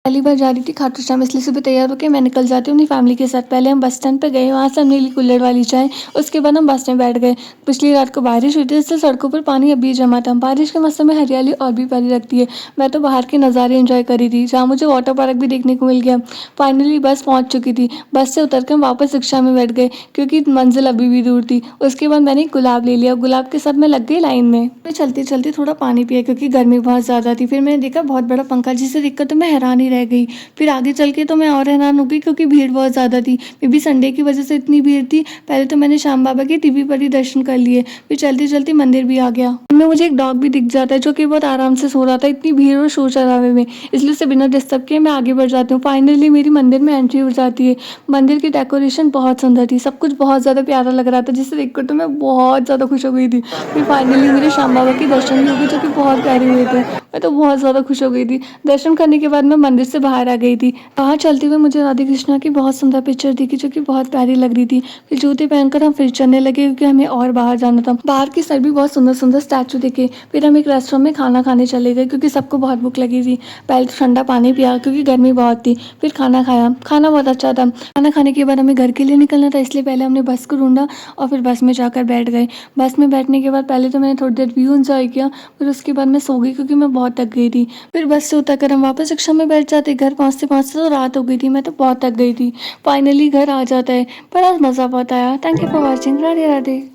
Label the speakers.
Speaker 1: पहली बार जा रही थी खाटू श्याम, इसलिए सुबह तैयार होकर मैं निकल जाती हूँ अपनी फैमिली के साथ। पहले हम बस स्टैंड पे गए, वहाँ से हमने ली कुल्हड़ वाली चाय। उसके बाद हम बस में बैठ गए। पिछली रात को बारिश हुई थी, इसलिए सड़कों पर पानी अभी जमा था। बारिश के मौसम में हरियाली और भी प्यारी लगती है। मैं तो बाहर के नज़ारे एंजॉय करी थी, जहाँ मुझे वाटर पार्क भी देखने को मिल गया। फाइनली बस पहुँच चुकी थी। बस से उतर कर हम वापस रिक्शा में बैठ गए, क्योंकि मंजिल अभी भी दूर थी। उसके बाद मैंने एक गुलाब ले लिया, गुलाब के साथ मैं लग गई लाइन में। मैं चलते चलते थोड़ा पानी पिया, क्योंकि गर्मी बहुत ज़्यादा थी। फिर मैंने देखा बहुत बड़ा पंखा, जिसे देखकर तो मैं हैरान ही रह गई। फिर आगे चल के तो मैं और हैरान हो गई, क्योंकि भीड़ बहुत ज़्यादा थी। मे बी संडे की वजह से इतनी भीड़ थी। पहले तो मैंने श्याम बाबा के टीवी पर ही दर्शन कर लिए, फिर चलते चलते मंदिर भी आ गया। में मुझे एक डॉग भी दिख जाता है, जो कि बहुत आराम से सो रहा था इतनी भीड़ और शोर शराबे में, इसलिए उसे बिना डिस्टर्ब किए मैं आगे बढ़ जाती हूँ। फाइनली मेरी मंदिर में एंट्री हो जाती है। मंदिर की डेकोरेशन बहुत सुंदर थी, सब कुछ बहुत ज़्यादा प्यारा लग रहा था, जिसे देखकर तो मैं बहुत ज़्यादा खुश हो गई थी। फिर फाइनली मेरे श्याम बाबा के दर्शन भी हो गए, जो कि बहुत प्यारे हुए थे। मैं तो बहुत ज़्यादा खुश हो गई थी। दर्शन करने के बाद मैं मंदिर से बाहर आ गई थी। बाहर चलते हुए मुझे राधे कृष्णा की बहुत सुंदर पिक्चर दिखी, जो कि बहुत प्यारी लग रही थी। फिर जूते पहनकर हम फिर चलने लगे, क्योंकि हमें और बाहर जाना था। बाहर की साइड भी बहुत सुंदर सुंदर स्टैचू दिखे। फिर हम एक रेस्टोरेंट में खाना खाने चले गए, क्योंकि सबको बहुत भूख लगी थी। पहले तो ठंडा पानी पिया, क्योंकि गर्मी बहुत थी। फिर खाना खाया, खाना बहुत अच्छा था। खाना खाने के बाद हमें घर के लिए निकलना था, इसलिए पहले हमने बस को ढूंढा और फिर बस में जाकर बैठ गए। बस में बैठने के बाद पहले तो मैंने थोड़ी देर व्यू एंजॉय किया, फिर उसके बाद मैं सो गई, क्योंकि मैं बहुत थक गई थी। फिर बस से उतरकर हम वापस रिक्शा में बैठ जाते। घर पहुँचते पहुँचते तो रात हो गई थी, मैं तो बहुत थक गई थी। फाइनली घर आ जाता है, बड़ा मज़ा बहुत आया। Thank you for watching. Radhe Radhe.